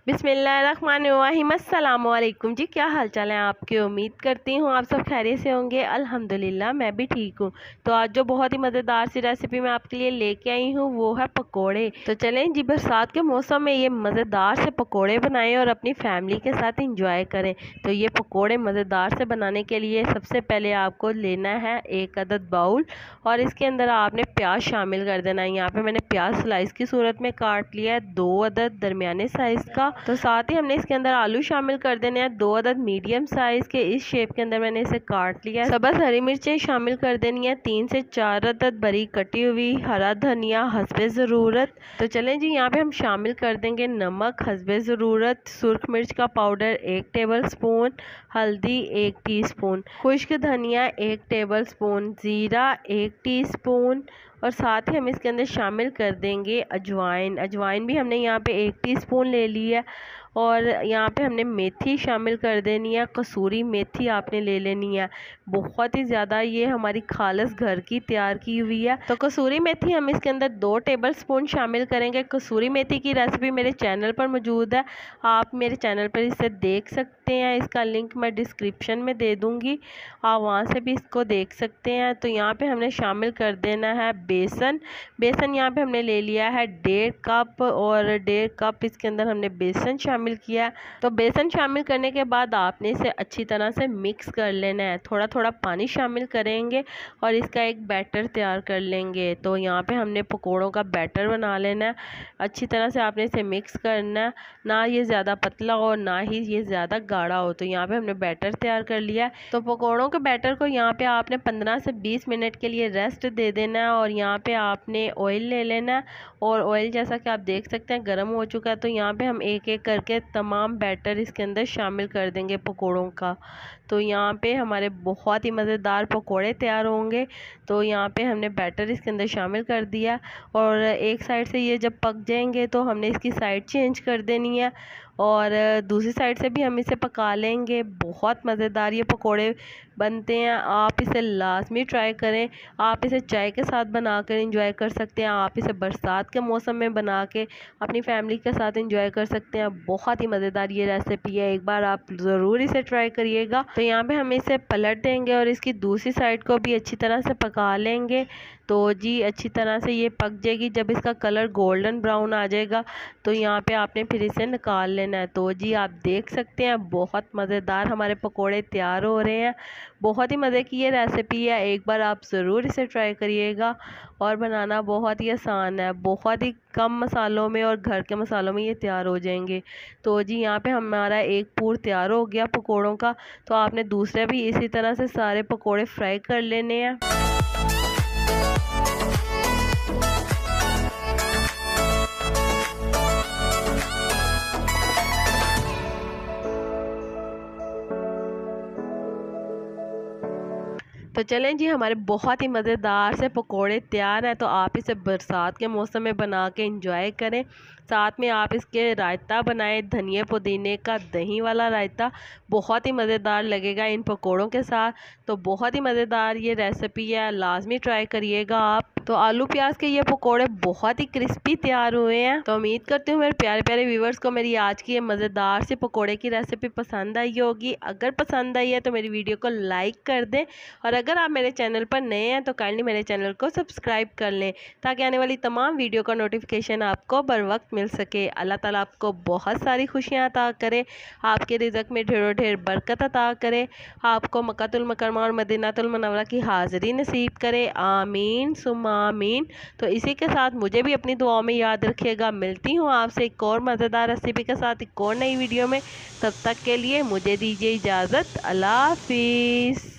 बिस्मिल्लाहिर्रहमानिर्रहीम। अस्सलाम वालेकुम जी, क्या हाल चाल है आपके। उम्मीद करती हूँ आप सब खैरियत से होंगे। अल्हम्दुलिल्लाह मैं भी ठीक हूँ। तो आज जो बहुत ही मज़ेदार सी रेसिपी मैं आपके लिए लेके आई हूँ वो है पकोड़े। तो चलें जी, बरसात के मौसम में ये मज़ेदार से पकोड़े बनाएं और अपनी फैमिली के साथ इंजॉय करें। तो ये पकोड़े मज़ेदार से बनाने के लिए सबसे पहले आपको लेना है एक अदद बाउल और इसके अंदर आपने प्याज शामिल कर देना है। यहाँ पे मैंने प्याज स्लाइस की सूरत में काट लिया है 2 अदद दरमियाने साइज़ का। तो साथ ही हमने इसके अंदर आलू शामिल कर देने हैं 2 अदद मीडियम साइज के। इस शेप के अंदर मैंने इसे काट लिया है। सब्ज़ हरी मिर्चें शामिल कर देनी है 3 से 4 अदद बारीक कटी हुई। हरा धनिया हस्बे ज़रूरत। तो चलें जी, यहाँ पे हम शामिल कर देंगे नमक हस्बे ज़रूरत, सुर्ख मिर्च का पाउडर 1 टेबल स्पून, हल्दी 1 टीस्पून, खुश्क धनिया 1 टेबल स्पून, ज़ीरा 1 टीस्पून और साथ ही हम इसके अंदर शामिल कर देंगे अजवाइन। अजवाइन भी हमने यहाँ पे 1 टीस्पून ले ली है। और यहाँ पे हमने मेथी शामिल कर देनी है, कसूरी मेथी आपने ले लेनी है, बहुत ही ज़्यादा। ये हमारी खालस घर की तैयार की हुई है। तो कसूरी मेथी हम इसके अंदर 2 टेबल स्पून शामिल करेंगे। कसूरी मेथी की रेसिपी मेरे चैनल पर मौजूद है, आप मेरे चैनल पर इसे देख सकते हैं। इसका लिंक मैं डिस्क्रिप्शन में दे दूँगी, आप वहाँ से भी इसको देख सकते हैं। तो यहाँ पे हमने शामिल कर देना है बेसन। बेसन यहाँ पे हमने ले लिया है 1.5 कप और 1.5 कप इसके अंदर हमने बेसन शामिल किया। तो बेसन शामिल करने के बाद आपने इसे अच्छी तरह से मिक्स कर लेना है। थोड़ा थोड़ा पानी शामिल करेंगे और इसका एक बैटर तैयार कर लेंगे। तो यहाँ पे हमने पकोड़ों का बैटर बना लेना है। अच्छी तरह से आपने इसे मिक्स करना है, ना ये ज़्यादा पतला हो ना ही ये ज़्यादा गाढ़ा हो। तो यहाँ पे हमने बैटर तैयार कर लिया है। तो पकोड़ों के बैटर को यहाँ पे आपने 15 से 20 मिनट के लिए रेस्ट दे देना है और यहाँ पे आपने ऑयल ले लेना है और ऑयल जैसा कि आप देख सकते हैं गर्म हो चुका है। तो यहाँ पे हम एक एक करके तमाम बैटर इसके अंदर शामिल कर देंगे पकोड़ों का। तो यहाँ पे हमारे बहुत ही मज़ेदार पकोड़े तैयार होंगे। तो यहाँ पे हमने बैटर इसके अंदर शामिल कर दिया और एक साइड से ये जब पक जाएंगे तो हमने इसकी साइड चेंज कर देनी है और दूसरी साइड से भी हम इसे पका लेंगे। बहुत मज़ेदार ये पकोड़े बनते हैं, आप इसे लाजमी ट्राई करें। आप इसे चाय के साथ बनाकर इंजॉय कर सकते हैं, आप इसे बरसात के मौसम में बना के अपनी फैमिली के साथ इंजॉय कर सकते हैं। बहुत ही मज़ेदार ये रेसिपी है, एक बार आप ज़रूर इसे ट्राई करिएगा। तो यहाँ पे हम इसे पलट देंगे और इसकी दूसरी साइड को भी अच्छी तरह से पका लेंगे। तो जी अच्छी तरह से ये पक जाएगी। जब इसका कलर गोल्डन ब्राउन आ जाएगा तो यहाँ पे आपने फिर इसे निकाल लेना है। तो जी आप देख सकते हैं बहुत मज़ेदार हमारे पकोड़े तैयार हो रहे हैं। बहुत ही मज़े की ये रेसिपी है, एक बार आप ज़रूर इसे ट्राई करिएगा। और बनाना बहुत ही आसान है, बहुत ही कम मसालों में और घर के मसालों में ये तैयार हो जाएंगे। तो जी यहाँ पे हमारा एक पूर तैयार हो गया पकोड़ों का। तो आपने दूसरे भी इसी तरह से सारे पकोड़े फ्राई कर लेने हैं। तो चलें जी, हमारे बहुत ही मज़ेदार से पकोड़े तैयार हैं। तो आप इसे बरसात के मौसम में बना के इंजॉय करें। साथ में आप इसके रायता बनाएं, धनिया पुदीने का दही वाला रायता, बहुत ही मज़ेदार लगेगा इन पकोड़ों के साथ। तो बहुत ही मज़ेदार ये रेसिपी है, लाजमी ट्राई करिएगा आप। तो आलू प्याज के ये पकोड़े बहुत ही क्रिस्पी तैयार हुए हैं। तो उम्मीद करती हूँ मेरे प्यारे प्यारे व्यूवर्स को मेरी आज की ये मज़ेदार से पकोड़े की रेसिपी पसंद आई होगी। अगर पसंद आई है तो मेरी वीडियो को लाइक कर दें और अगर आप मेरे चैनल पर नए हैं तो काइंडली मेरे चैनल को सब्सक्राइब कर लें ताकि आने वाली तमाम वीडियो का नोटिफिकेशन आपको बर वक्त मिल सके। अल्लाह ताला आपको बहुत सारी खुशियाँ अता करे, आपके रिज़्क में ढेरों ढेर बरकत अता करे, आपको मक्कातुल मुकर्रमा और मदीनातुल मुनव्वरा की हाज़िरी नसीब करे। आमीन सुम्मा आमीन। तो इसी के साथ मुझे भी अपनी दुआओं में याद रखिएगा। मिलती हूँ आपसे एक और मज़ेदार रेसिपी के साथ एक और नई वीडियो में। तब तक के लिए मुझे दीजिए इजाज़त। अल्लाह हाफिज़।